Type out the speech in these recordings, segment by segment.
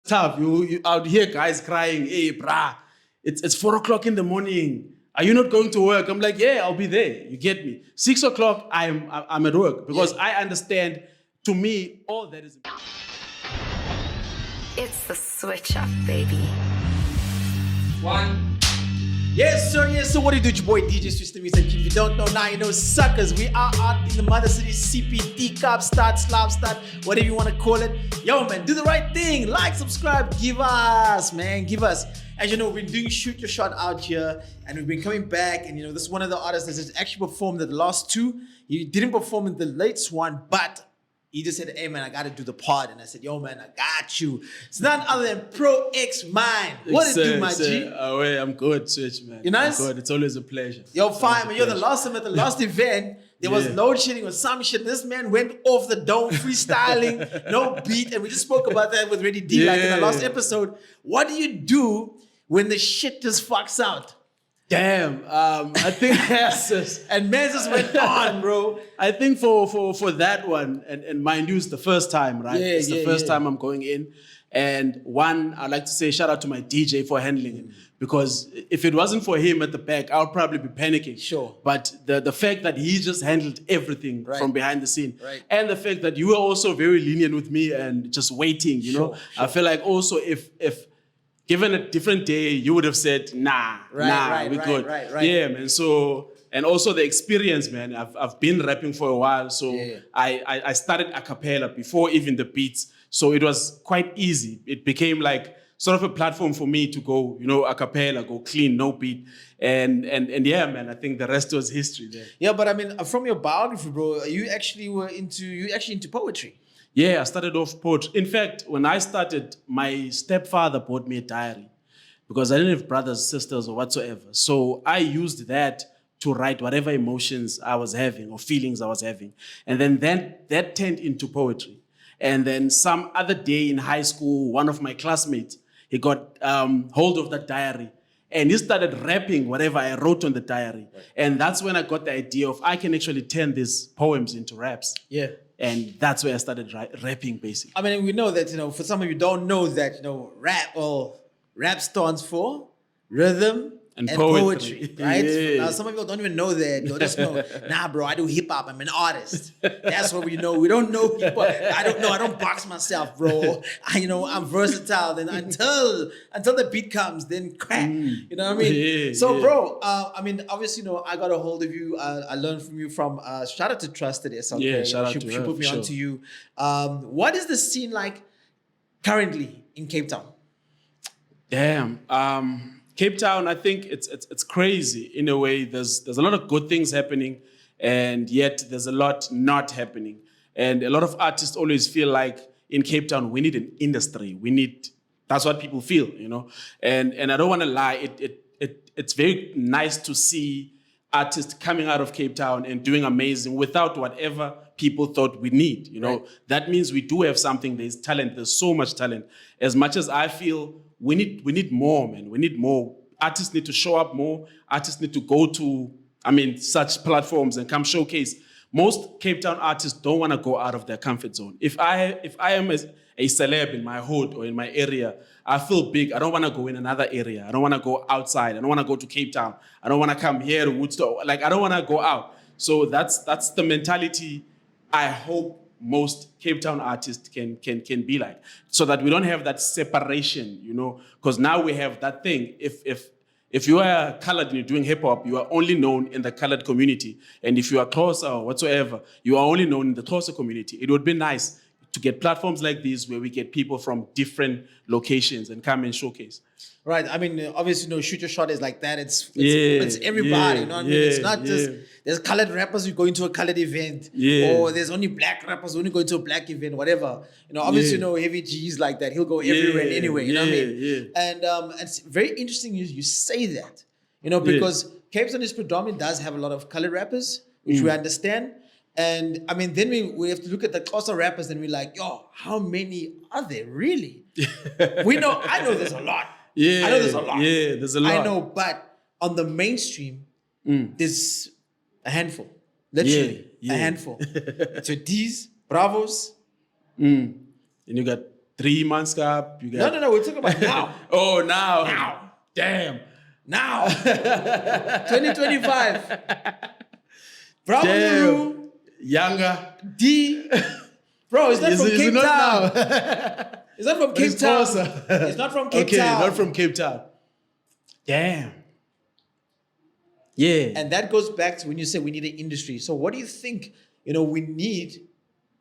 tough. You out here guys crying, hey brah, it's 4 o'clock in the morning. Are you not going to work? I'm like, yeah, I'll be there. You get me? 6 o'clock, I'm at work because I understand. To me, all that is. It's the switch up, baby. One. Yes, sir. Yes, sir. What do you do? It's your boy DJ Switch the Music. If you don't know now, you know, suckers. We are out in the mother city. CPD, Cop, Start, Slab, Start, whatever you want to call it. Yo, man, do the right thing. Like, subscribe, give us, man, give us. As you know, we've been doing Shoot Your Shot out here, and we've been coming back. And you know, this is one of the artists that has actually performed at the last two. He didn't perform in the latest one, but he just said, hey man, I gotta do the pod. And I said, yo man, I got you. It's none other than ProXNakedMynd. What it do, my G? I'm good, Switch, man. You nice? I'm good. It's always a pleasure. Yo, fine, man. You're the last time at the last event. There was load shedding or some shit. This man went off the dome, freestyling, no beat. And we just spoke about that with Reddy D like in the last episode. What do you do when the shit just fucks out? Damn, I think and man just went on, bro. I think for that one, and mind you, it's the first time, right? It's the first time I'm going in. And one, I'd like to say shout out to my DJ for handling it. Because if it wasn't for him at the back, I would probably be panicking. Sure. But the fact that he just handled everything from behind the scene. Right. And the fact that you were also very lenient with me and just waiting, you know. I feel like also if given a different day, you would have said, we're good. Right. Yeah, man. So, and also the experience, man. I've been rapping for a while, so I started a cappella before even the beats. So it was quite easy. It became like sort of a platform for me to go, you know, a cappella, go clean, no beat. And yeah, man, I think the rest was history there. Yeah, but I mean, from your biography, bro, you actually into poetry. Yeah, I started off poetry. In fact, when I started, my stepfather bought me a diary because I didn't have brothers, sisters, or whatsoever. So I used that to write whatever emotions I was having or feelings I was having. And then that turned into poetry. And then some other day in high school, one of my classmates, he got hold of that diary and he started rapping whatever I wrote on the diary. Right. And that's when I got the idea of I can actually turn these poems into raps. Yeah. And that's where I started rapping, basically. I mean, we know that, you know, for some of you don't know that, you know, rap stands for rhythm and poetry, right? Yeah. Now, some of you don't even know that. You'll just know, nah, bro, I do hip hop. I'm an artist. That's what we know. We don't know people. I don't know. I don't box myself, bro. I'm versatile. Then until the beat comes, then crack. You know what I mean? Yeah, bro, I mean, obviously, you know, I got a hold of you. I learned from you from shout out to Trusted SLK. Yeah, shout out to her. She put me on to you. What is the scene like currently in Cape Town? Damn. Cape Town, I think it's crazy in a way. There's a lot of good things happening, and yet there's a lot not happening. And a lot of artists always feel like in Cape Town we need an industry. That's what people feel, you know. And I don't want to lie. It's very nice to see artists coming out of Cape Town and doing amazing without whatever people thought we need. You know, that means we do have something. There's talent. There's so much talent. As much as I feel. We need more, man. We need more. Artists need to show up more. Artists need to go to, such platforms and come showcase. Most Cape Town artists don't want to go out of their comfort zone. If I am a celeb in my hood or in my area, I feel big. I don't want to go in another area. I don't want to go outside. I don't want to go to Cape Town. I don't want to come here to Woodstock. Like, I don't want to go out. So that's the mentality I hope most Cape Town artists can be like, so that we don't have that separation, you know, because now we have that thing. If you are colored and you're doing hip hop, you are only known in the colored community, and if you are Xhosa or whatsoever, you are only known in the Xhosa community. It would be nice to get platforms like these where we get people from different locations and come and showcase. Right. I mean, obviously, you know, Shoot Your Shot is like that. It's everybody. You know what I mean? It's not just there's colored rappers who go into a colored event, or there's only black rappers who only go into a black event, whatever. You know, obviously, you know, Heavy G is like that. He'll go everywhere and anywhere. You know what I mean? And it's very interesting you say that. You know, because Cape Town is predominant, does have a lot of colored rappers, which we understand. And I mean, then we have to look at the Xhosa rappers and we're like, yo, how many are there really? I know there's a lot. I know there's a lot. Yeah, there's a lot. I know, but on the mainstream, there's a handful. Literally, a handful. So these, Bravos. And you got 3 months up. You got No. We're talking about now. Oh, now. Now. Damn. Now. 2025. Bravo Damn. Maru. Younger. D. Bro, it's not from Cape not Town. now. It's not from Cape It's Town. closer. It's not from Cape Okay, Town. not from Cape Town. Damn. Yeah. And that goes back to when you say we need an industry. So what do you think, we need,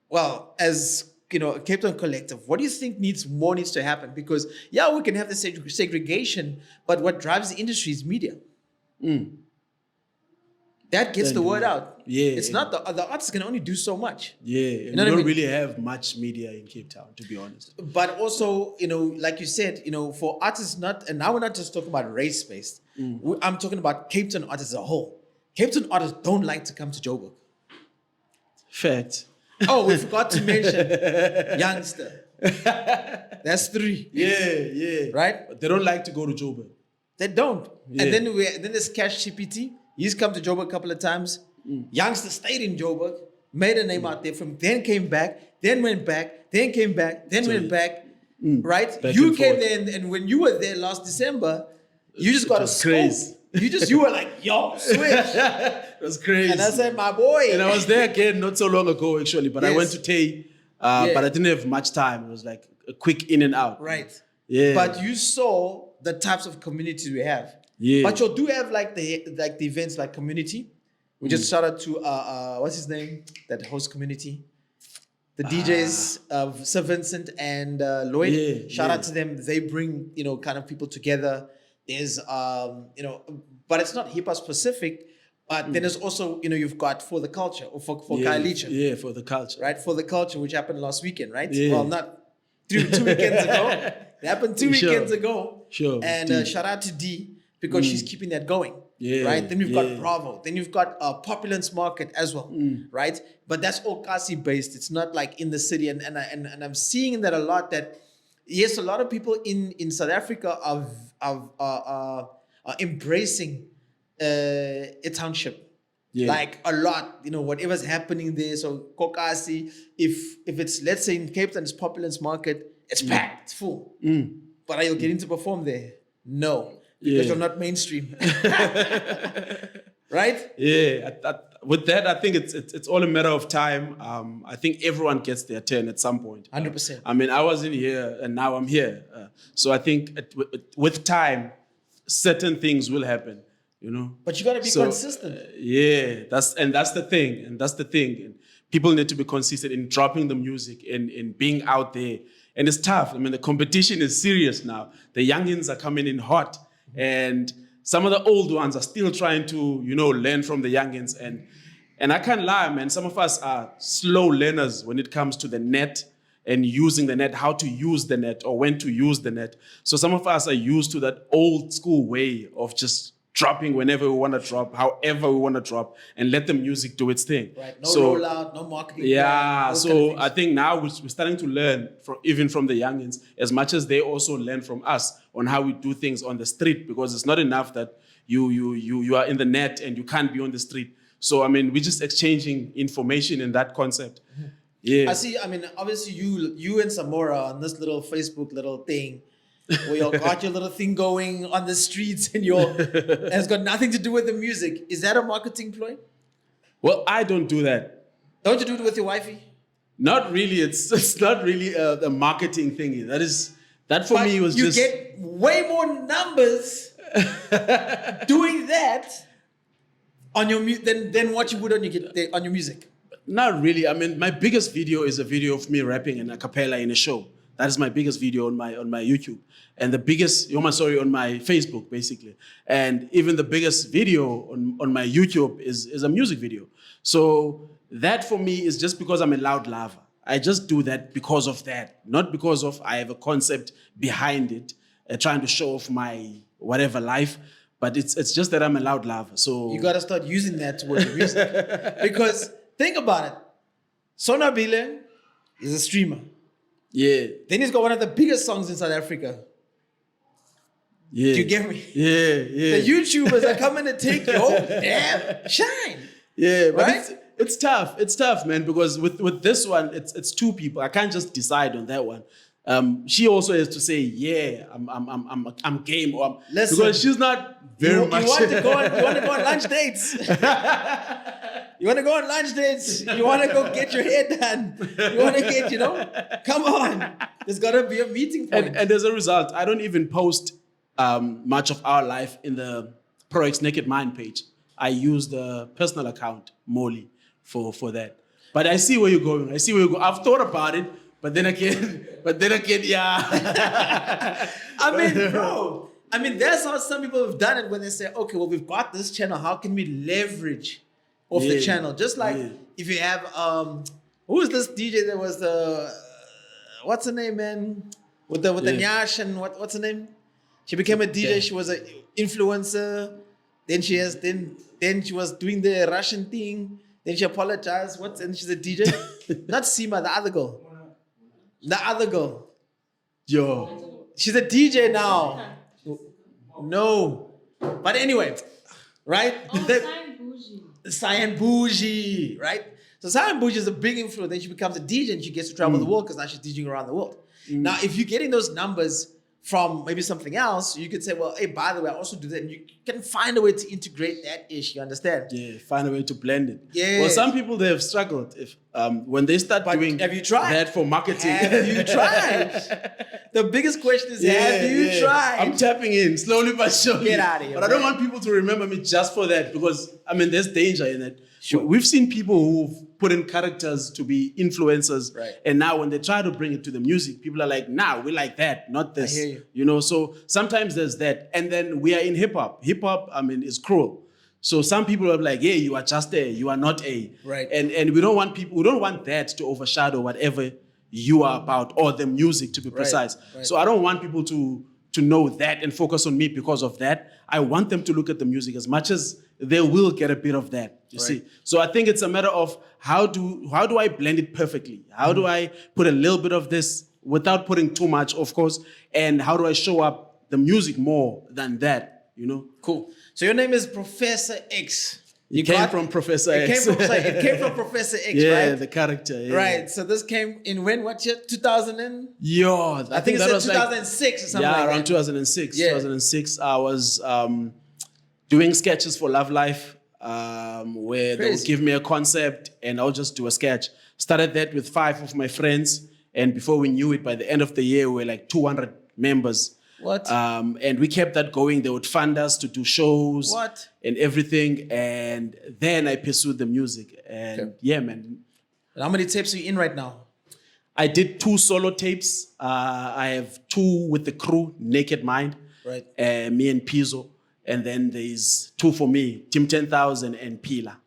well, as, a Cape Town collective, what do you think needs to happen? Because, yeah, we can have the segregation, but what drives the industry is media. That gets the word out. Yeah. It's not the artists can only do so much. Yeah. You We know what I don't mean? really have much media in Cape Town, to be honest. But also, like you said, for artists and now we're not just talking about race-based. I'm talking about Cape Town artists as a whole. Cape Town artists don't like to come to Joburg. Fact. Oh, we forgot to mention Youngster. That's 3. Yeah. Right? But they don't like to go to Joburg. They don't. Yeah. And then there's Cash CPT. He's come to Joburg a couple of times. Youngster stayed in Joburg, made a name out there, then came back, then went back, then came back, then went back. Right? Back You and came forth. there, and when you were there last December, you just got a was scoop. crazy. You were like, yo, switch. It was crazy. And I said, my boy. And I was there again not so long ago, actually, but I Yes. went to Tay, Yeah. but I didn't have much time. It was like a quick in and out. Right. Yeah. But you saw the types of communities we have. Yeah. But you do have like the events like community. We just shout out to what's his name? That host community. The DJs of Sir Vincent and Lloyd. Yeah, Shout yeah. out to them. They bring, kind of people together. There's but it's not hip hop specific. But then there's also, you've got For the Culture or for Khayalitsha. Yeah, for the culture. Right? For the Culture, which happened last weekend, right? Yeah. Well, not 2 weekends ago. It happened 2 Sure. weekends ago. Sure, And D. shout out to D because she's keeping that going. Yeah, Right? Then we've got yeah. Bravo. Then you've got Populance Market as well. Right? But that's all Kasi based. It's not like in the city. And I'm seeing that a lot that, yes, a lot of people in South Africa are embracing a township. Yeah. Like a lot, whatever's happening there. So Kokasi, if it's, let's say in Cape Town, it's Populance Market, it's packed, it's full. But are you getting to perform there? No, because Yeah. you're not mainstream. Right? Yeah, with that, I think it's all a matter of time. I think everyone gets their turn at some point. 100%. I mean, I wasn't here and now I'm here. So I think with time, certain things will happen, But you got to be consistent. Yeah, that's the thing. And people need to be consistent in dropping the music, in being out there. And it's tough. I mean, the competition is serious now. The youngins are coming in hot. And some of the old ones are still trying to, learn from the youngins. And I can't lie, man. Some of us are slow learners when it comes to the net and using the net, how to use the net or when to use the net. So some of us are used to that old school way of just dropping whenever we want to drop, however we want to drop, and let the music do its thing. Right. No rollout, no marketing. Yeah, plan, those so kind of things. I think now we're starting to learn even from the youngins, as much as they also learn from us on how we do things on the street, because it's not enough that you are in the net and you can't be on the street. So, I mean, we're just exchanging information in that concept. Yeah. I see, obviously you and Samora on this little Facebook little thing, where you got your little thing going on the streets and and it's got nothing to do with the music. Is that a marketing ploy? Well, I don't do that. Don't you do it with your wifey? Not really. It's not really a marketing thingy. That for me was you just... You get way more numbers doing that on your than what you would on your music. Not really. I mean, my biggest video is a video of me rapping in a cappella in a show. That is my biggest video on my YouTube. And the biggest, on my Facebook, basically. And even the biggest video on my YouTube is a music video. So that for me is just because I'm a loud lover. I just do that because of that. Not because of I have a concept behind it, trying to show off my whatever life. But it's just that I'm a loud lover. So you got to start using that towards your music. Because think about it. Sonabile is a streamer. Yeah. Then he's got one of the biggest songs in South Africa. Yeah. Do you get me? Yeah. The YouTubers are coming to take your damn shine. Yeah, but Right? it's tough. It's tough, man, because with this one, it's two people. I can't just decide on that one. she also has to say, yeah, I'm game, or Listen, because she's not very much. You want to go on lunch dates. You want to go on lunch dates. You want to go get your hair done. You want to get, come on. There's got to be a meeting point. And as a result, I don't even post much of our life in the ProXNakedMynd page. I use the personal account, Molly, for that. But I see where you're going. I've thought about it, but then again, yeah. I mean, that's how some people have done it when they say, okay, well, we've got this channel. How can we leverage off the channel? Just like if you have, who was this DJ that was what's her name, man? With the Nyash and what's her name? She became a DJ. She was an influencer. Then she was doing the Russian thing. Then she apologized. And she's a DJ. Not Seema, the other girl. Yo. She's a DJ now. No. But anyway, right? Cyan Bougie, right? So Cyan Bougie is a big influence. Then she becomes a DJ and she gets to travel the world because now she's DJing around the world. Now, if you're getting those numbers from maybe something else, you could say, well, hey, by the way, I also do that. And you can find a way to integrate that ish, you understand? Yeah, find a way to blend it. Yeah. Well, some people, they have struggled if when they start doing have you tried? that for marketing. Have you tried? The biggest question is, have you tried? I'm tapping in slowly but surely. Get out of here. But I don't want people to remember me just for that because, there's danger in it. Sure. We've seen people who've put in characters to be influencers. Right. And now when they try to bring it to the music, people are like, nah, we like that, not this. I hear you. So sometimes there's that. And then we are in hip hop. Hip hop, is cruel. So some people are like, hey, you are just A, you are not A. Right. And we don't want that to overshadow whatever you are about, or the music, to be precise. Right. So I don't want people to know that and focus on me because of that. I want them to look at the music as much as they will get a bit of that, you see. So I think it's a matter of how do I blend it perfectly? How do I put a little bit of this without putting too much, of course, and how do I show up the music more than that, Cool. So your name is Professor X. It came from Professor X. It came from Professor X, yeah, right? the character. Yeah. Right. So this came in what year? 2000 and? Yo, I think it said 2006 or something like that. Yeah, around 2006. Yeah. 2006, I was doing sketches for Love Life, where they would give me a concept and I'll just do a sketch. Started that with 5 of my friends, and before we knew it, by the end of the year, we were like 200 members. What? And we kept that going. They would fund us to do shows. What? And everything. And then I pursued the music. And yeah, man. And how many tapes are you in right now? I did 2 solo tapes. I have 2 with the crew, Naked Mind. Right. Me and Pizzo. And then there's 2 for me, Team 10,000 and Pila.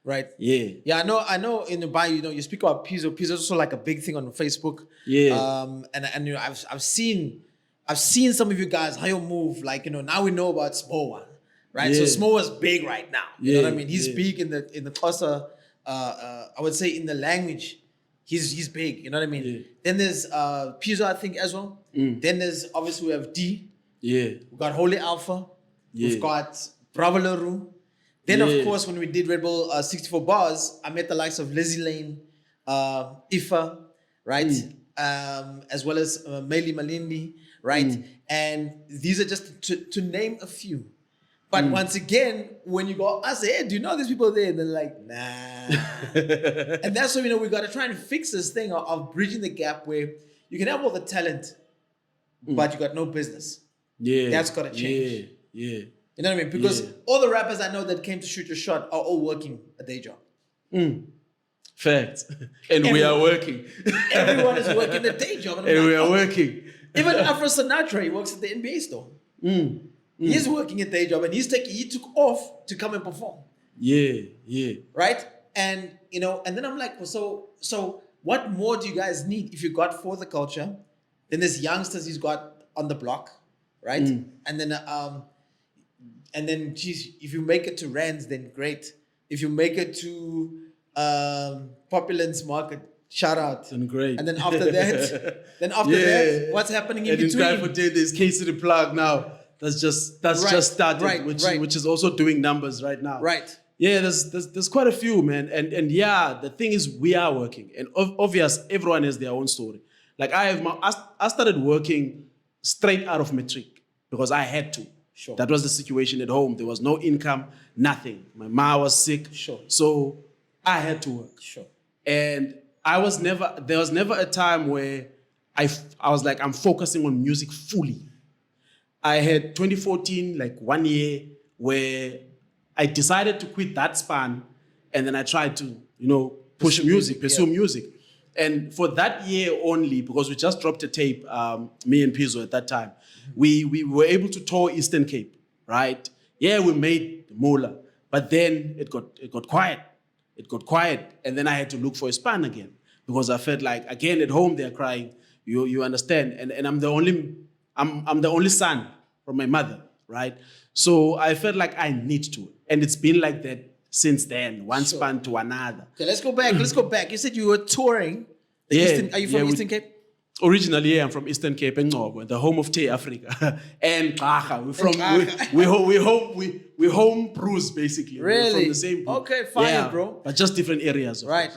Right. Yeah. Yeah, I know in the bio, you speak about Pizzo. Pizzo is also like a big thing on Facebook. Yeah. And I've seen some of you guys, how you move, now we know about Smoa, right? Yeah. So Smoa's big right now. You know what I mean? He's Yeah. big in the Xhosa, I would say in the language, he's big, you know what I mean? Yeah. Then there's Pizzo, I think, as well. Then there's, obviously, we have D. Yeah. We've got Holy Alpha. Yeah. We've got Bravo Leroux. Then, of Yeah. course, when we did Red Bull 64 Bars, I met the likes of Lizzie Lane, Ifa, right? As well as Meili Malindi, right? And these are just to name a few. But once again, when you go, I say, hey, do you know these people there? And they're like, nah. And that's why, we got to try and fix this thing of bridging the gap where you can have all the talent, but you got no business. Yeah. That's got to change. Yeah. You know what I mean? Because all the rappers I know that came to Shoot Your Shot are all working a day job. Facts. And we are working. Everyone is working a day job. And we are working. Even Afro Sinatra, he works at the NBA store. He's working a day job and he took off to come and perform. Yeah. Right? And, and then I'm like, well, so what more do you guys need? If you got For the Culture, then there's youngsters he's got on the block, right? And then, geez, if you make it to Rands, then great. If you make it to Populance Market, shout out. And great. And then after that, what's happening in between? And in Skyford, there's Casey the Plug now. That's just started, which is also doing numbers right now. Right. Yeah, there's quite a few, man. And yeah, the thing is, we are working. And obvious, everyone has their own story. Like I started working straight out of matric because I had to. Sure. That was the situation at home. There was no income, nothing. My mom was sick. Sure. So I had to work. Sure. And there was never a time where I was like, I'm focusing on music fully. I had 2014, like 1 year, where I decided to quit that span, and then I tried to, pursue music. And for that year only, because we just dropped a tape, me and Pizzo at that time, we were able to tour Eastern Cape, right? Yeah, we made the moolah, but then it got quiet. It got quiet, and then I had to look for a span again because I felt like again at home they're crying. You understand? And I'm the only son from my mother, right? So I felt like I need to, and it's been like that since then, one span to another. Okay, let's go back. You said you were touring. Are you from Eastern Cape? Originally, yeah, I'm from Eastern Cape, the home of Tea Africa, and Gaga. We're home brews basically. Really? We're from the same brew. Okay, fine, bro. But just different areas. Right.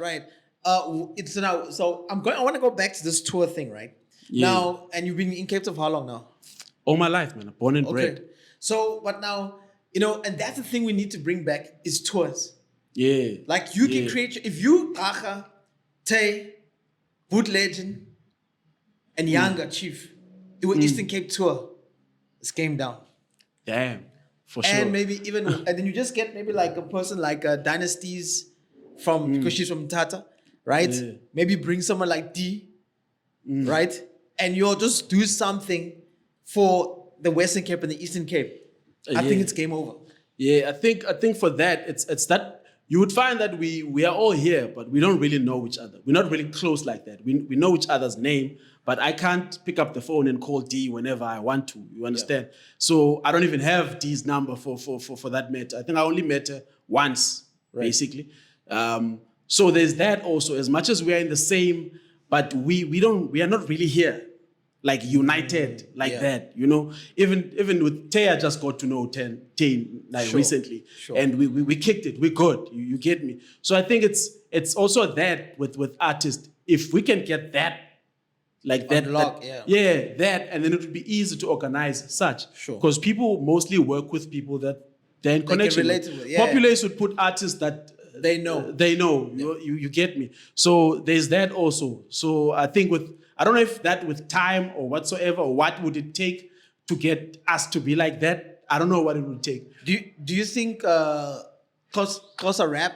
It's now. So I want to go back to this tour thing, right? Yeah. Now, and you've been in Cape Town for how long now? All my life, man. Born and bred. So, but now, and that's the thing we need to bring back is tours. Yeah. Like you can create, if you, Gaga, Tay, Boot Legend, and Younger Chief, do an Eastern Cape tour, it's game down. Damn, for sure. And maybe even, and then you just get maybe like a person like Dynasties because she's from Tata, right? Yeah. Maybe bring someone like D, right? And you'll just do something for the Western Cape and the Eastern Cape. I think it's game over. Yeah, I think for that, it's that you would find that we are all here, but we don't really know each other. We're not really close like that. We know each other's name, but I can't pick up the phone and call D whenever I want to. You understand? Yeah. So I don't even have D's number for that matter. I think I only met her once, basically. So there's that also. As much as we are in the same, but we are not really here, like united like that. Even with Tay, I just got to know Tay recently, and we kicked it. We're good. You get me? So I think it's also that with artists, if we can get that. Like that, that, and then it would be easy to organize such. Sure. Because people mostly work with people that they're in connection with. Populace would put artists that they know. You get me? So there's that also. So I think I don't know if that with time or whatsoever, or what would it take to get us to be like that? I don't know what it would take. Do you think Xhosa rap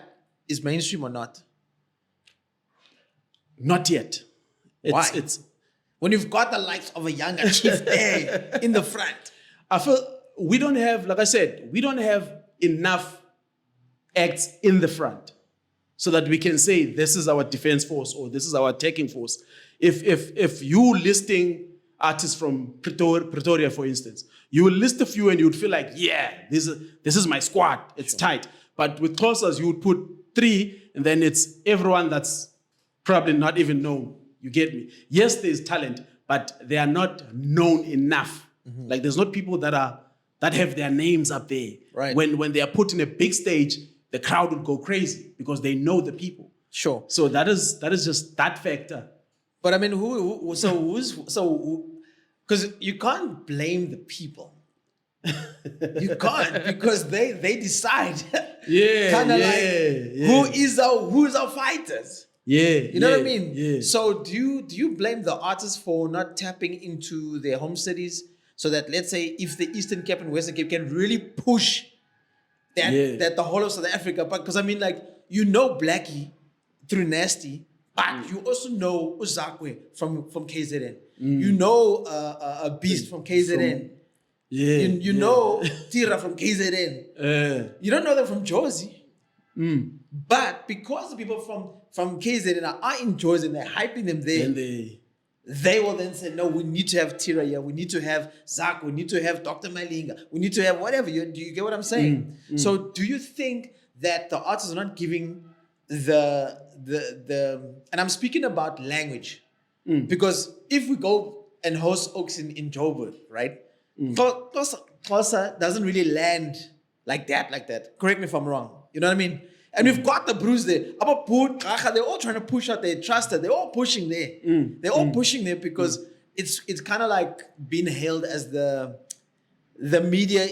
is mainstream or not? Not yet. Why? When you've got the likes of a Younger Chief there in the front. I feel we don't have, like I said, we don't have enough acts in the front so that we can say this is our defense force or this is our attacking force. If you listing artists from Pretoria, for instance, you will list a few and you would feel like, yeah, this is my squad. It's tight. But with Xhosas, you would put 3 and then it's everyone that's probably not even known. You get me? Yes, there's talent, but they are not known enough. Mm-hmm. Like there's not people that have their names up there. Right. When they are put in a big stage, the crowd would go crazy because they know the people. Sure. So that is just that factor. But I mean, because you can't blame the people. You can't, because they decide. Kind of like who is our fighters. You know what I mean? Yeah. So do you blame the artists for not tapping into their home cities so that, let's say, if the Eastern Cape and Western Cape can really push that the whole of South Africa, because I mean, like, Blackie through Nasty, but you also know Uzakwe from KZN. You know a Beast from KZN. You know Tira from KZN. You don't know them from Jozi. But because the people from KZN are in Jozi and they're hyping them there, and they will then say, no, we need to have Tira here, we need to have Zak, we need to have Dr. Malinga, we need to have whatever. Do you get what I'm saying? So do you think that the artists are not giving the and I'm speaking about language, because if we go and host Oaks in Joburg, right? Xhosa doesn't really land like that. Correct me if I'm wrong. You know what I mean? And we've got the Bruce there. About Boot, they're all trying to push out their Truster. They're all pushing there. They're all pushing there because it's kind of like being hailed as the media,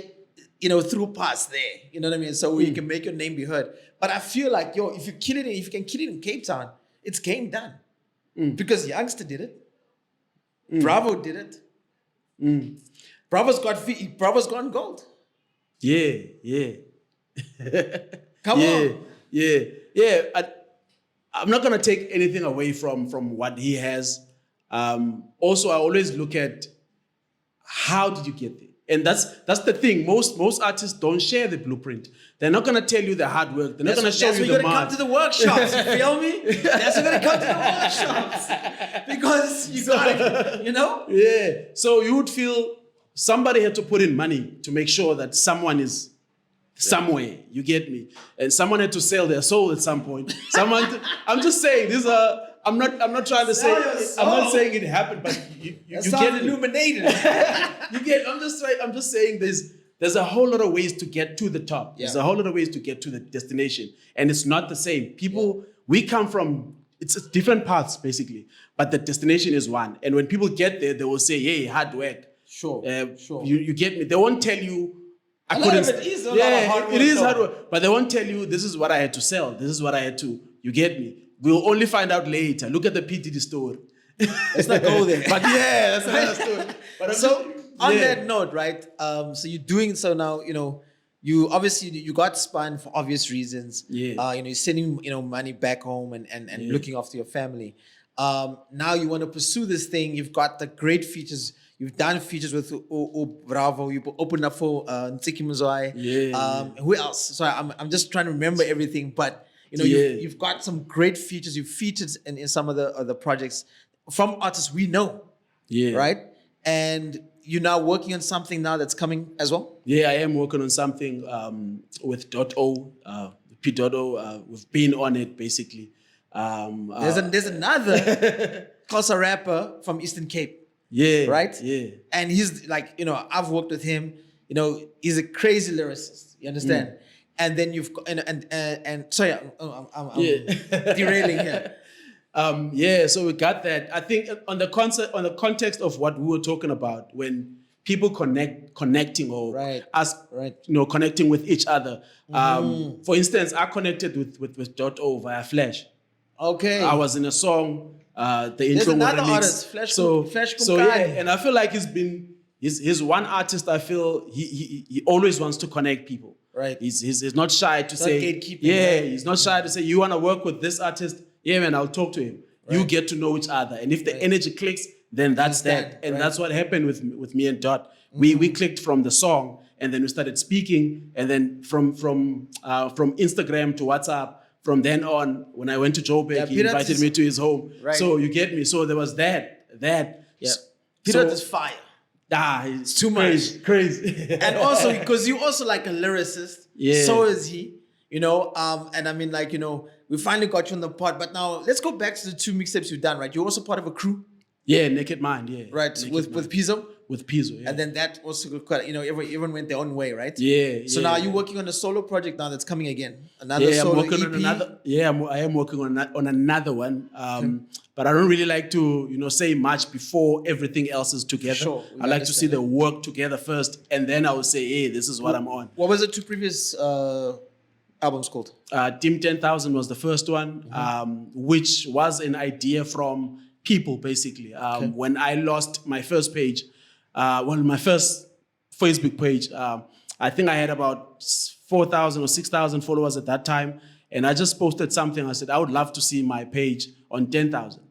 through pass there. You know what I mean? So you can make your name be heard. But I feel like, if you can kill it in Cape Town, it's game done. Because Youngster did it. Bravo did it. Bravo's gone gold. Yeah. Come on. Yeah. I'm not gonna take anything away from what he has. Also, I always look at how did you get there, and that's the thing. Most artists don't share the blueprint. They're not gonna tell you the hard work. They're not gonna show you the mark. That's why you gotta come to the workshops. You feel me? That's why you gotta come to the workshops because you got it. Yeah. So you would feel somebody had to put in money to make sure that someone is somewhere. You get me? And someone had to sell their soul at some point. I'm just saying these are. I'm not trying to say. I'm not saying it happened, but you get illuminated. You get. I'm just saying there's a whole lot of ways to get to the top. Yeah. There's a whole lot of ways to get to the destination, and it's not the same. People, we come from it's different paths basically, but the destination is one. And when people get there, they will say, "Hey, hard work." Sure. You get me. They won't tell you. It is a lot of hard work. It is hard work, but they won't tell you this is what I had to sell. This is what I had to. You get me. We'll only find out later. Look at the PTD story. Let's not go there. But yeah, that's another story. But so on that note, right? So you're doing so now. You obviously you got spun for obvious reasons. Yeah. You're sending money back home and looking after your family. Now you want to pursue this thing. You've got the great features. You've done features with Bravo. You opened up for Nsiki Mzwai. Who else? So I'm just trying to remember everything, but. You've got some great features. You've featured in some of the projects from artists we know. Yeah. Right? And you're now working on something now that's coming as well? Yeah, I am working on something with .o, P.O. We've been on it basically. There's another Xhosa rapper from Eastern Cape. Yeah. Right? Yeah. And he's like, I've worked with him. He's a crazy lyricist. You understand? And then you've got and sorry, I'm derailing here. So we got that. I think on the context of what we were talking about, when people connecting or us, connecting with each other. For instance, I connected with .o via Flash. Okay. I was in a song. The There's intro another was artist, Flash. So yeah, and I feel like he's one artist. I feel he always wants to connect people. Right. He's not shy to say. Gatekeeping. Yeah, he's not shy to say, you want to work with this artist? Yeah, man, I'll talk to him. Right. You get to know each other. And if the energy clicks, then that's that. And that's what happened with me and Dot. We clicked from the song, and then we started speaking. And then from Instagram to WhatsApp, from then on, when I went to Joburg, he invited me to his home. Right. So you get me. So there was that. Yeah. Peter is fire. It's too much. Crazy. And also, because you also like a lyricist. Yeah. So is he. And I mean, we finally got you on the pod. But now, let's go back to the 2 mixtapes you've done, right? You're also part of a crew. Yeah, Naked Mind, yeah. Right, with Pizzo? With Pizzo, yeah. And then that also quite, everyone went their own way, right? Yeah. So now you're working on a solo project now that's coming again. Another solo EP. I am working on another one. But I don't really like to, say much before everything else is together. Sure. I like to see the work together first, and then I will say, hey, this is what I'm on. What was the 2 previous albums called? Team 10,000 was the first one, which was an idea from people, basically. When I lost my first page, my first Facebook page, I think I had about 4,000 or 6,000 followers at that time. And I just posted something. I said, I would love to see my page on 10,000.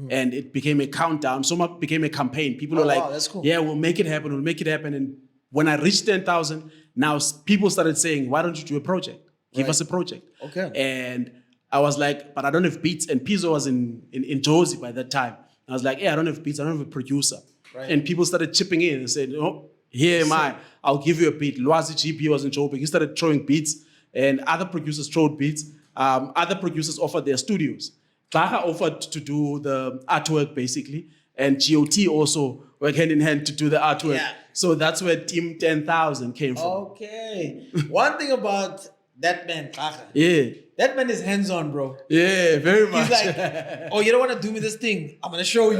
And it became a countdown. So much became a campaign. People were like, wow, that's cool. Yeah, we'll make it happen. We'll make it happen. And when I reached 10,000, now people started saying, why don't you do a project? Give us a project. Okay. And I was like, but I don't have beats. And Pizzo was in Jozi by that time. I was like, I don't have beats. I don't have a producer. Right. And people started chipping in and said, here am I. I'll give you a beat. Lwazi GP was in Joburg. He started throwing beats. And other producers throwed beats. Other producers offered their studios. Clara offered to do the artwork, basically. And GOT also worked hand in hand to do the artwork. Yeah. So that's where Team 10,000 came from. Okay. One thing about that man, Clara. Yeah. that man is hands-on, bro. Yeah, very much. He's like, oh, you don't want to do me this thing? I'm gonna show you.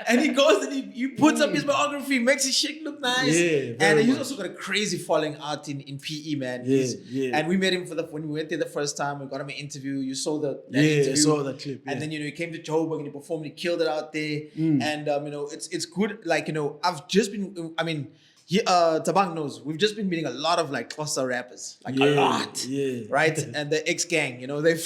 And he goes and he puts up his biography, makes his shit look nice. Yeah, and he's much. also got a crazy following out in PE, man. Yeah. And we met him when we went there the first time. We got him an interview. You saw that interview. I saw that clip. And then he came to Joburg and he performed. He killed it out there. And it's good. Like I've just been. I mean. Tabang knows we've just been meeting a lot of like Xhosa rappers, like a lot, right? And the X gang, they're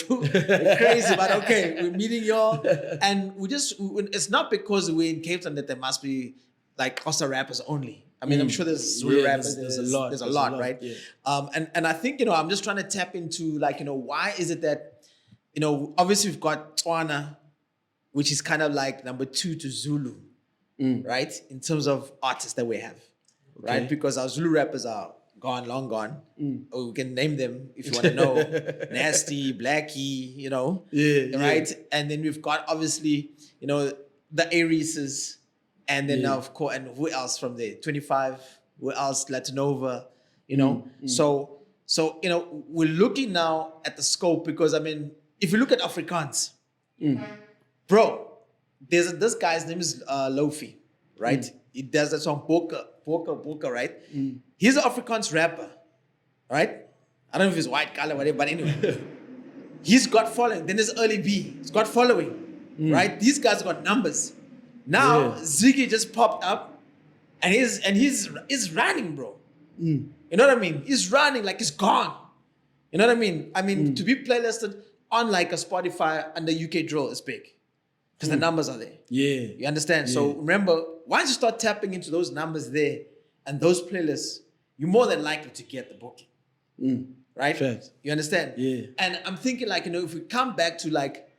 crazy, but okay, we're meeting y'all, and it's not because we're in Cape Town that there must be like Xhosa rappers only. I mean, I'm sure there's Zulu rappers. There's a lot, right? Yeah. And I think I'm just trying to tap into like why is it that obviously we've got Tswana, which is kind of like number 2 to Zulu, right? In terms of artists that we have. Okay. Right, because our Zulu rappers are long gone. Or we can name them if you want to know. Nasty, Blackie, right? Yeah. And then we've got obviously, the Arises, and then of course, and who else from there? 25, who else? Latinova, So we're looking now at the scope because I mean, if you look at Afrikaans, bro, there's this guy's name is Lofi, right? He does that song Boka, right? He's an Afrikaans rapper, right? I don't know if he's white color, whatever, but anyway. He's got following. Then there's Early B. He's got following, right? These guys got numbers. Now Ziggy just popped up, and he's running, bro. You know what I mean? He's running like he's gone. You know what I mean? I mean, to be playlisted on like a Spotify and the UK drill is big. Because the numbers are there. Yeah. You understand? Yeah. So remember, once you start tapping into those numbers there and those playlists, you're more than likely to get the booking. Right? Fact. You understand? Yeah. And I'm thinking like, if we come back to like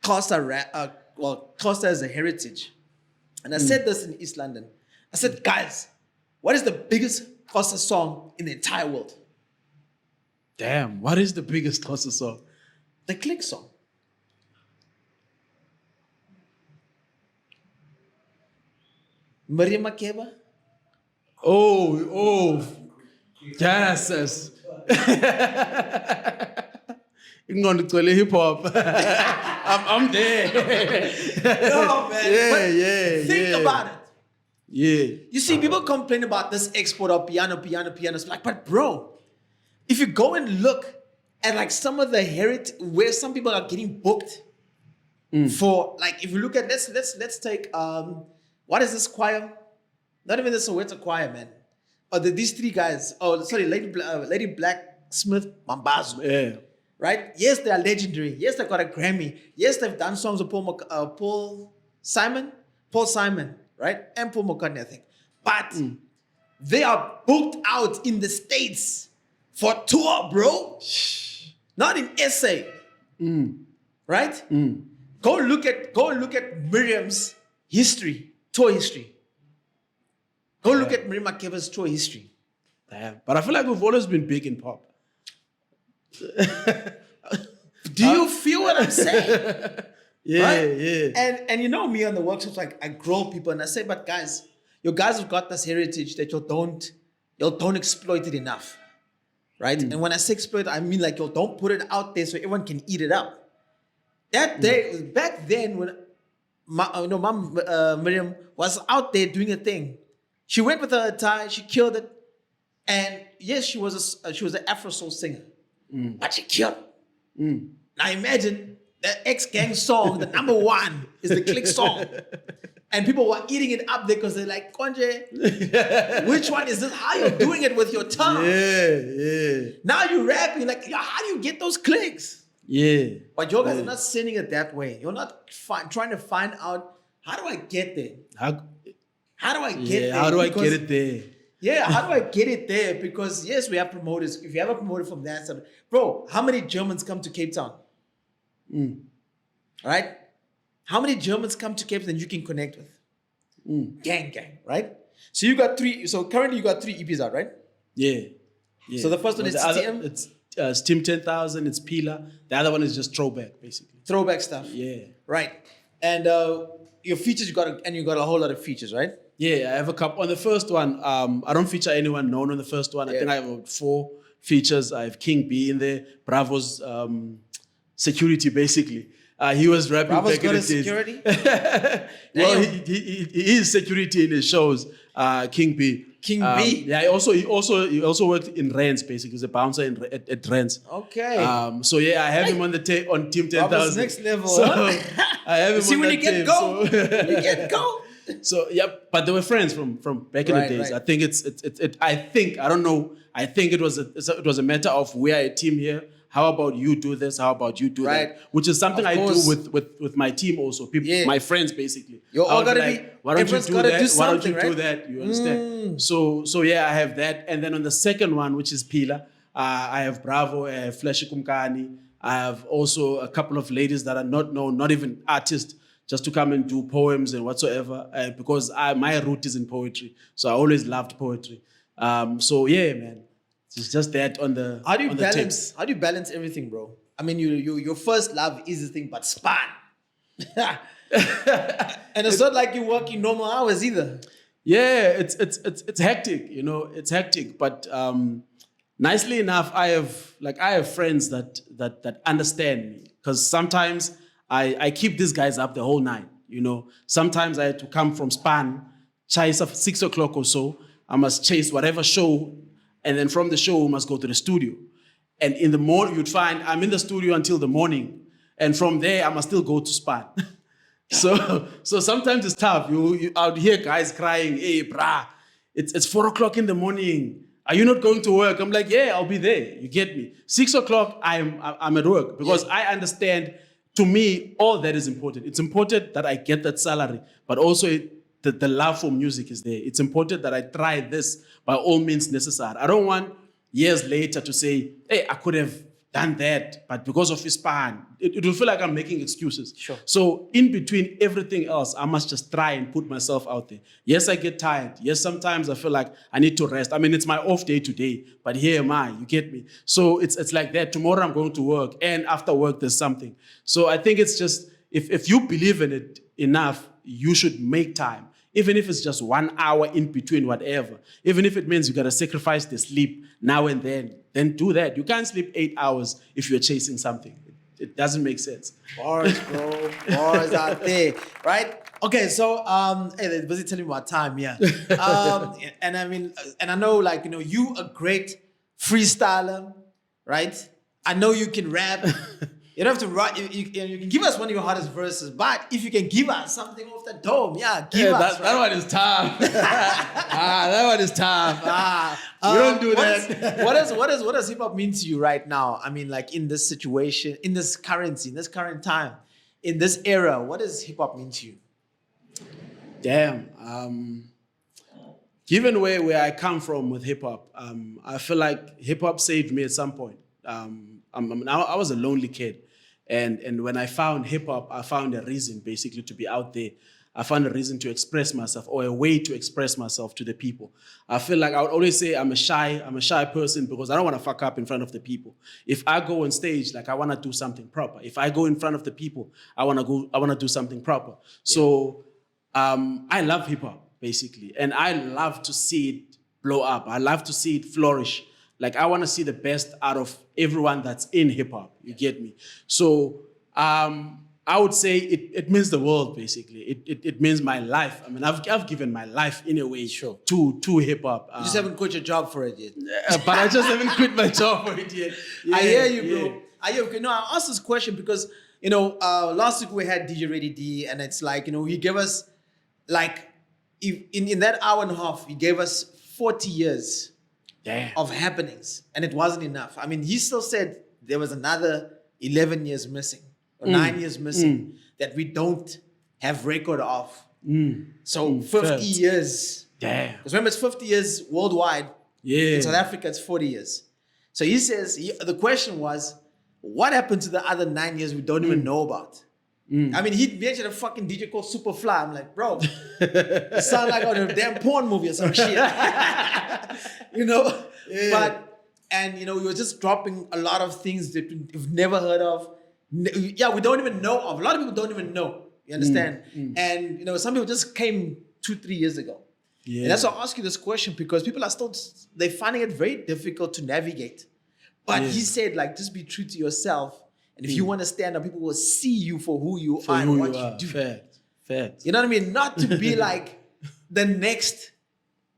Xhosa as a heritage. And I said this in East London. I said, guys, what is the biggest Xhosa song in the entire world? Damn, what is the biggest Xhosa song? The Click song. Maria Makeba? Oh, yes. Ingqondo hip hop. I'm there. No, man. Yeah. Think about it. Yeah. You see, people complain about this export of piano. It's like, but bro, if you go and look at like some of the heritage where some people are getting booked for, like, if you look at let's take what is this choir? Not even the Soweto choir, man. Or these 3 guys. Oh, sorry, Lady Blacksmith Mambazo. Yeah. Right? Yes, they are legendary. Yes, they got a Grammy. Yes, they've done songs with Paul Simon, right? And Paul McCartney, I think. But they are booked out in the States for tour, bro. Not in SA. Right? Go look at Miriam's tour history. Go look at Maria Makeba's tour history. Damn. But I feel like we've always been big in pop. Do you feel what I'm saying? Yeah, right? Yeah. And me on the workshops, like I grow people and I say, but guys, you guys have got this heritage that you don't exploit it enough. Right? And when I say exploit, I mean like you don't put it out there so everyone can eat it up. That day, back then when Miriam was out there doing a thing. She went with her tie, she killed it. And yes, she was an Afro soul singer. But she killed it. Now imagine the X-Gang song, the number 1 is the Click song. And people were eating it up there because they're like, Konje, which one is this? How are you doing it with your tongue? Yeah. Now you're rapping like, how do you get those clicks? Yeah. But you guys are not sending it that way. You're not trying to find out, how do I get there? How do I get there? How do I get it there? Yeah, how do I get it there? Because yes, we have promoters. If you have a promoter from that side, bro, how many Germans come to Cape Town? Right? How many Germans come to Cape Town you can connect with? Gang, right? So you got 3. So currently you got 3 EPs out, right? Yeah. So the first one is TTM. It's Team 10,000. It's Pila. The other one is just throwback, basically. Throwback stuff. Yeah. Right. And your features, you got a whole lot of features, right? Yeah, I have a couple. On the first one, I don't feature anyone known on the first one. I think I have 4 features. I have King B in there, Bravo's security, basically. He was rapping Bravo's back in got the a days. security? Well, Damn. he is security in his shows. King B. King B. Yeah, he also worked in Rents, basically. He's a bouncer at Rents. Okay. So yeah, I have him on the on Team 10,000. Bravo's next level, So huh? I have him See, on when that you get team, go, so- you get go. So yeah, but they were friends from back in Right, the days. right. I think I don't know. I think it was a matter of we are a team here. How about you do this? How about you do Right. that? Which is something Of I do course. with my team also. People, Yeah. my friends basically. You're all I would gotta like, be- why don't you everyone's do gotta that? do Why don't you something, do right? that? You understand? So yeah, I have that, and then on the second one, which is Pila, I have Bravo, I have Flashy Kumkani. I have also a couple of ladies that are not known, not even artists, just to come and do poems and whatsoever, because my root is in poetry. So I always loved poetry. So yeah, man, it's just that on the How do you on the tape. balance? How do you balance everything, bro? I mean, your first love is the thing, but span. And it's not like you work in normal hours either. Yeah, it's hectic, you know, it's hectic. But nicely enough, I have friends that understand me, because sometimes I keep these guys up the whole night. You know, sometimes I had to come from Span, chase at 6 o'clock or so. I must chase whatever show, and then from the show we must go to the studio. And in the morning, you'd find I'm in the studio until the morning, and from there I must still go to Span. So sometimes it's tough. I would hear guys crying, "Hey, brah, it's 4 o'clock in the morning. Are you not going to work?" I'm like, "Yeah, I'll be there." You get me? 6 o'clock, I'm at work, because I understand. To me, all that is important. It's important that I get that salary, but also the love for music is there. It's important that I try this by all means necessary. I don't want years later to say, "Hey, I could have done that, but because of his span," it will feel like I'm making excuses. Sure. So in between everything else, I must just try and put myself out there. Yes, I get tired. Yes, sometimes I feel like I need to rest. I mean, it's my off day today, but here am I, you get me? So it's like that. Tomorrow I'm going to work, and after work there's something. So I think it's just, if you believe in it enough, you should make time. Even if it's just 1 hour in between whatever. Even if it means you got to sacrifice the sleep now and then do that. You can't sleep 8 hours if you're chasing something. It doesn't make sense. Bars, bro. Bars out there, right? Okay, so hey, they're busy telling me about time, yeah. And I mean, and I know, like, you know, you a great freestyler, right? I know you can rap. You don't have to write. You can give us one of your hardest verses, but if you can give us something off the dome, give us. That one is tough. That one is tough. We don't do that. What does hip hop mean to you right now? I mean, like, in this situation, in this currency, in this current time, in this era, what does hip hop mean to you? Damn. Given where I come from with hip hop, I feel like hip hop saved me at some point. I was a lonely kid, and when I found hip hop, I found a reason basically to be out there. I found a reason to express myself, or a way to express myself to the people. I feel like I would always say I'm a shy person, because I don't want to fuck up in front of the people. If I go on stage, like, I want to do something proper. If I go in front of the people, I want to do something proper. So I love hip hop basically, and I love to see it blow up. I love to see it flourish. Like, I want to see the best out of everyone that's in hip hop. You get me? So I would say it means the world, basically. It means my life. I mean, I've given my life in a way to hip hop. You just haven't quit your job for it yet. But I just haven't quit my job for it yet. Yeah, I hear you, bro. yeah. I hear you. No, I asked this question because, you know, last week we had DJ Ready D, and it's like, you know, he gave us, like, in that hour and a half, he gave us 40 years of happenings, and it wasn't enough. I mean, he still said there was another 11 years missing, or 9 years missing, that we don't have record of. So 50 facts. years. Damn. Because remember, it's 50 years worldwide. Yeah. In South Africa, it's 40 years. So he says, the question was, what happened to the other 9 years we don't even know about? I mean, he mentioned a fucking DJ called Superfly. I'm like, bro, it sounds like on a damn porn movie or some shit. You know? Yeah. And you know, we were just dropping a lot of things that we've never heard of. Yeah, we don't even know of. A lot of people don't even know. You understand? And you know, some people just came 2-3 years ago. Yeah. And that's why I ask you this question, because people are still, they're finding it very difficult to navigate But he said, like, just be true to yourself. And if you want to stand up, people will see you for who you are and what you do. Fact. You know what I mean? Not to be like the next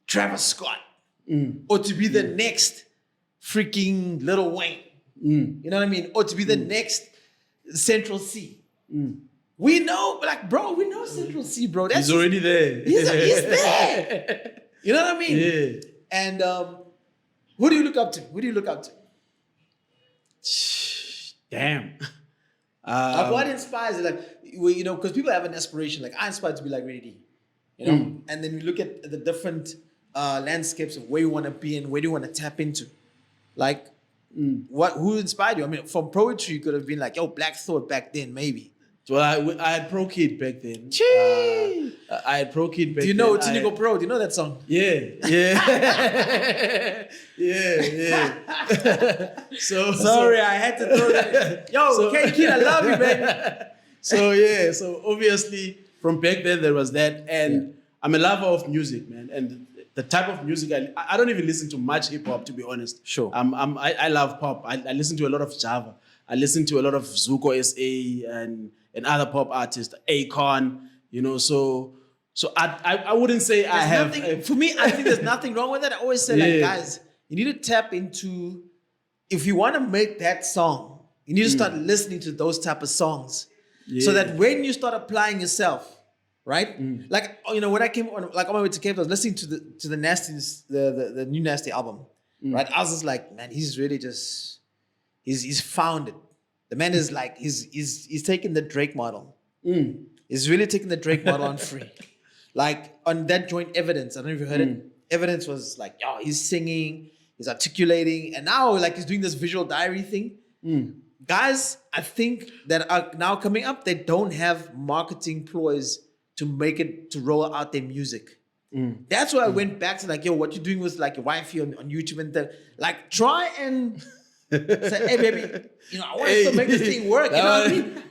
Travis Scott or to be the next freaking Lil Wayne. You know what I mean? Or to be the next Central C. We know, like, bro, we know Central C, bro. He's already there. He's there. You know what I mean? Yeah. And who do you look up to? Who do you look up to? Damn. Like, what inspires you? Like, you know, because people have an aspiration. Like, I aspire to be like Ray D. You know? And then you look at the different landscapes of where you want to be and where do you want to tap into. Like, who inspired you? I mean, from poetry, you could have been like, yo, Black Thought back then, maybe. Well, I had Pro Kid back then. I had Pro Kid back then. Do you know Tunico Pro? Do you know that song? Yeah. Sorry, I had to throw that in. Yo, K-Kid, I love you, baby. So obviously from back then there was that, and I'm a lover of music, man, and the type of music I don't even listen to much hip hop, to be honest. Sure. I love pop. I listen to a lot of Java. I listen to a lot of Zuko SA and other pop artists, Akon, you know. So I wouldn't say I have. For me, I think there's nothing wrong with that. I always say, like, guys, you need to tap into, if you want to make that song, you need to start listening to those type of songs, so that when you start applying yourself, right? Like, you know, when I came on, like, on my way to Cape, I was listening to the Nasty's the new Nasty album, right? I was just like, man, he's really just he's found it. The man is like, he's taking the Drake model. He's really taking the Drake model on free. Like, on that joint Evidence, I don't know if you heard it. Evidence was like, yo, he's singing, he's articulating, and now, like, he's doing this visual diary thing. Guys, I think that are now coming up, they don't have marketing ploys to make it, to roll out their music. That's why I went back to, like, yo, what you doing with, like, your wifey on YouTube and that. Like, try and say, hey, baby, you know, I want to make this thing work. You know what I mean?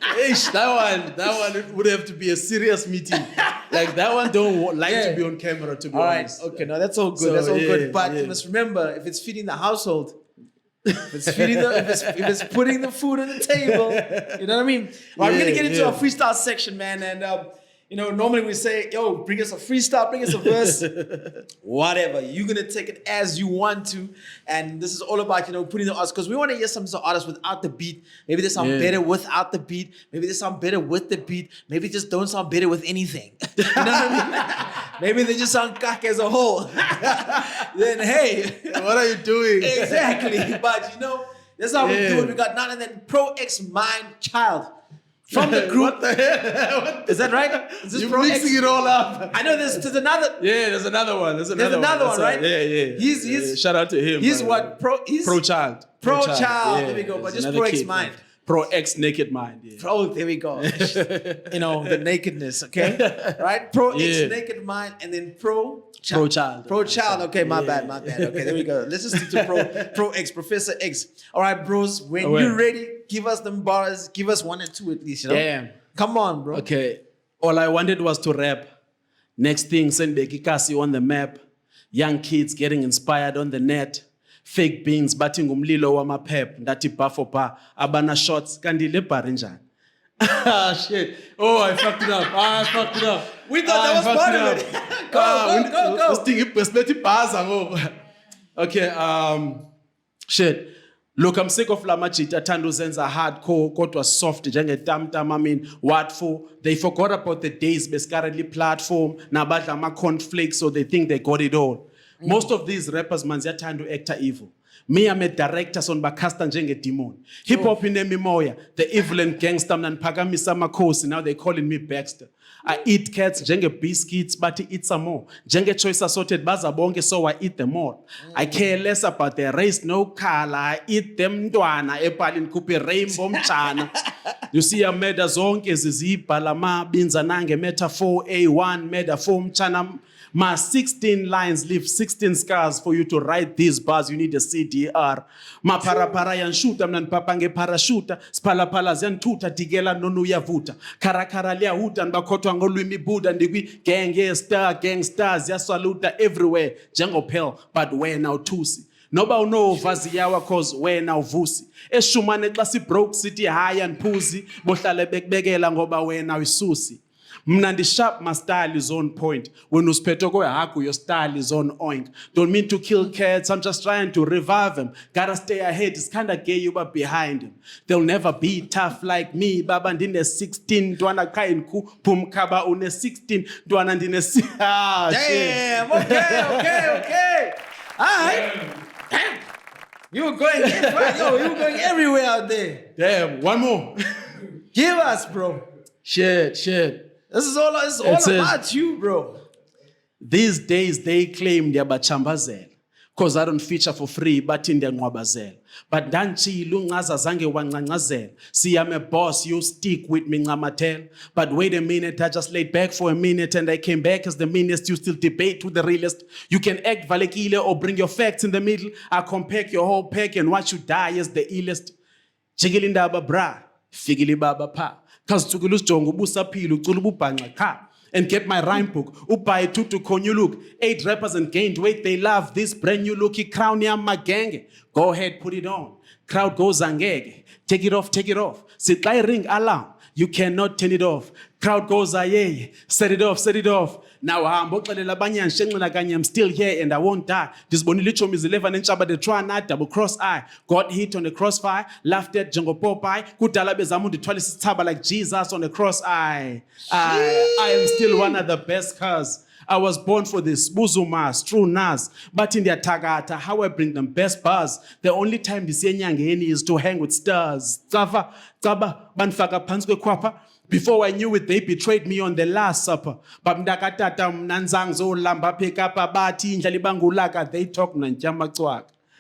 that one would have to be a serious meeting. Like, that one don't like to be on camera, to be honest. Okay, no, that's all good. So, that's all good. But you must remember, if it's feeding the household, if it's putting the food on the table, you know what I mean? Well, I'm gonna get into our freestyle section, man, and you know, normally we say, yo, bring us a freestyle, bring us a verse, whatever. You're going to take it as you want to. And this is all about, you know, putting the artists, because we want to hear some artists without the beat. Maybe they sound better without the beat. Maybe they sound better with the beat. Maybe they just don't sound better with anything. You know what I mean? Maybe they just sound cock as a whole. Then, hey. What are you doing? Exactly. But, you know, that's how we do it. We got none of that ProXNakedMynd child. From the group. What the hell? Is that right? Is this You're mixing it all up. I know there's another. Yeah, there's another one. There's another one, right? Yeah. He's shout out to him. He's what? Pro Child. Pro Child. There we go. But just ProXNakedMynd. ProXNakedMynd. Yeah. There we go. You know, the nakedness, okay? Right? ProXNakedMynd and then Pro Child. Pro Child. Okay, my bad. Okay, there we go. Let's just stick to Pro X, Professor X. All right, bros, when you're ready, give us them bars. Give us one or two at least, you know? Damn. Come on, bro. Okay. All I wanted was to rap. Next thing, send Becky Cassie on the map. Young kids getting inspired on the net. Fake beans, batting umlilo wama pep. Ndati bafo pa. Abana shots. Kandile parinjan. Ah, shit. Oh, I fucked it up. We thought that was part of it. Go. Okay, shit. Look, I'm sick of Lamachita, Tanduzenza hardcore, kodwa soft, jenge tam. I mean, what for? They forgot about the days based currently platform, nabadla ma cornflakes, so they think they got it all. Most of these rappers, man, they're trying to act evil. Me, I'm a director, son bakasta njenge demon. Hip hop in Mimoya, the evil and gangster, and Pagamisa Makosi, now they calling me Baxter. I eat cats, jenge biscuits, but I eat some more. Jenge choice assorted bazabonge, so I eat them all. I care less about their race, no color. I eat them dwana, epalin kupi rainbow mchana. You see, I made a zonke zizipa lama binzanange metaphor A1 metaphor mchana. My 16 lines leave 16 scars for you to write these bars. You need a CDR. Ma para yan shoota mnan papange parashuta. Spala pala zyan tuta tigela nonu yavuta. Karakara lia huta nbakotwa ngolwimi buda ndigwi gangsters ya saluta everywhere. Jango Pell, but where now Tusi. noba unovazi yawa cause wena uvusi eshumane xa sibroke sithi haya niphuzi bohlale bekubekela ngoba wena uyisusi mna ndi-sharp my style is on point when usiphethe kwehagu your style is on oink don't mean to kill cats I'm just trying to revive them gotta stay ahead it's kinda gay you were behind him they'll never be tough like me baba ndine-16 ntwana qha phumkhaba une-16 ntwana Damn, okay. All right. Damn. You were going everywhere out there. Damn, one more. Give us, bro. Shit. This is all about you, bro. These days they claim they're bachambazela. Cause I don't feature for free, but in their nwabazela. But danchi lungaza zange wanganazela. See, I'm a boss, you stick with me ngamatel. But wait a minute, I just laid back for a minute and I came back as the meanest. You still debate with the realest. You can act valekile or bring your facts in the middle. I compact your whole pack and watch you die as the illest. Jigilindaba bra, figili baba pa. Cause tugulus jongo busa pilu, tulubu banga ka. And get my rhyme book. Upai tutu konyu look. 8 rappers and gained weight. They love this brand new looky crown ya magenge. Go ahead, put it on. Crowd goes angege. Take it off. Sitlai ring alarm. You cannot turn it off. Crowd goes aye. Set it off. Now I'm still here and I won't die. This bonilichom is 11 inch but they try not double cross eye. Got hit on the crossfire, laughed at Jungle Popeye. Kudala bezamundi twalis taba like Jesus on the cross eye. I am still one of the best cuz. I was born for this, Buzumas, true Nas. But in their tagata, how I bring them best bars. The only time this yenyangeni is to hang with stars. Taba, banfaga panskwe kwapa. Before I knew it, they betrayed me on the Last Supper. Bamdakatata mnanzangzo lamba pekapa bati njalibangu they talk nanjama.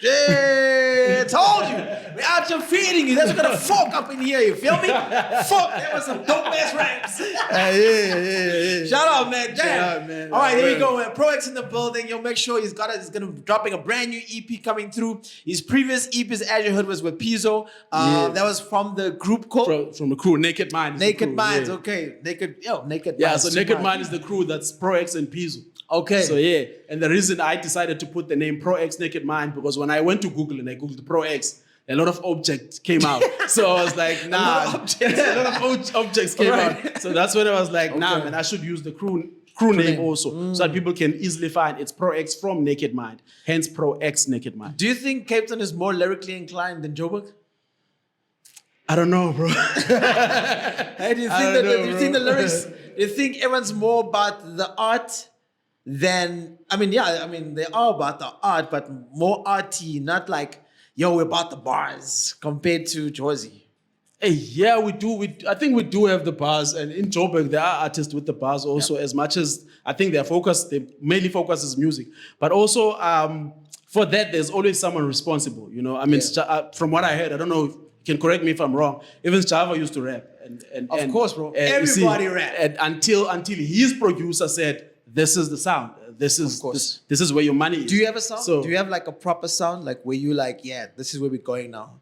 Yeah, told you. We're out here feeding you. That's what gonna fork up in here, you feel me? Fuck, that was some dope ass raps. Yeah. Shout out, man. Damn. Shout out, man. All right, here we go, man. ProX in the building. Yo, make sure he's gonna be dropping a brand new EP coming through. His previous EPs, as you heard, was with Pizzo. That was from the group called from the crew, Naked Mind. Naked Minds, okay. Naked Yeah, Minds. so Naked Mind is the crew that's ProX and Pizzo. Okay. So yeah, and the reason I decided to put the name ProXNakedMynd because when I went to Google and I Googled ProX, a lot of objects came out. So I was like, nah. a lot of objects came out. So that's when I was like, nah, man, I should use the crew name also so that people can easily find it's ProX from Naked Mind. Hence ProXNakedMynd. Do you think Cape Town is more lyrically inclined than Joburg? I don't know, bro. Hey, do you think the lyrics? Do you think everyone's more about the art? Then, they are about the art, but more arty, not like, yo, we're about the bars compared to Josie. Hey, yeah, we do. I think we do have the bars, and in Joburg, there are artists with the bars also, as much as I think they mainly focus is music. But also, for that, there's always someone responsible, you know? From what I heard, I don't know, you can correct me if I'm wrong, even Java used to rap. Of course, bro. Everybody rap. And until his producer said, this is the sound. This is where your money is. Do you have a sound? So, do you have like a proper sound? Like where you like, yeah, this is where we're going now?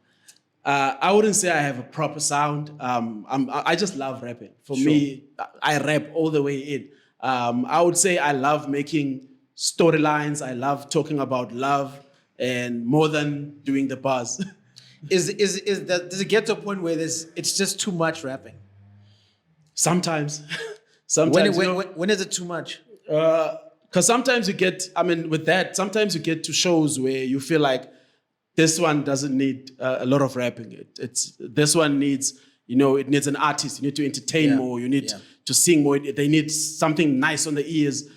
I wouldn't say I have a proper sound. I just love rapping. For me, I rap all the way in. I would say I love making storylines. I love talking about love and more than doing the bars. Does it get to a point where it's just too much rapping? Sometimes. When is it too much? Because sometimes you get, sometimes you get to shows where you feel like this one doesn't need a lot of rapping. This one needs, it needs an artist. You need to entertain more. You need to sing more. They need something nice on the ears.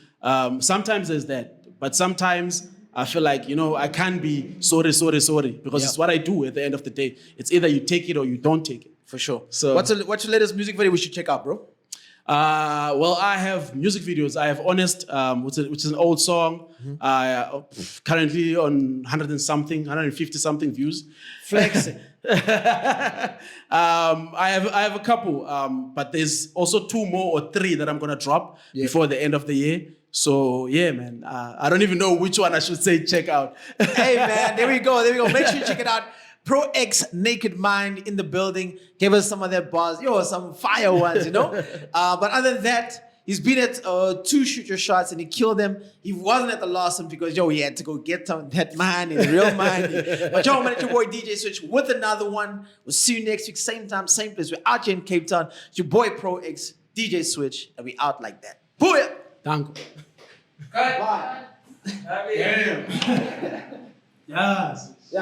Sometimes there's that. But sometimes I feel like, I can't be sorry, because it's what I do at the end of the day. It's either you take it or you don't take it. For sure. So what's your latest music video we should check out, bro? Well, I have music videos. I have Honest, which is an old song, currently on 150 something views. Flexing. I have a couple, but there's also 2 more or 3 that I'm gonna drop before the end of the year. So yeah, man, I don't even know which one I should say check out. Hey man, there we go. Make sure you check it out. ProXNakedMynd in the building. Give us some of their bars. Some fire ones, But other than that, He's been at 2 shoot your shots and he killed them. He wasn't at the last one because he had to go get that money, real money. But yo, man, it's your boy DJ Switch with another one. We'll see you next week, same time, same place. We're out here in Cape Town. It's your boy ProX, DJ Switch, and we out like that. Booyah! Danko. Bye. Damn. Yes.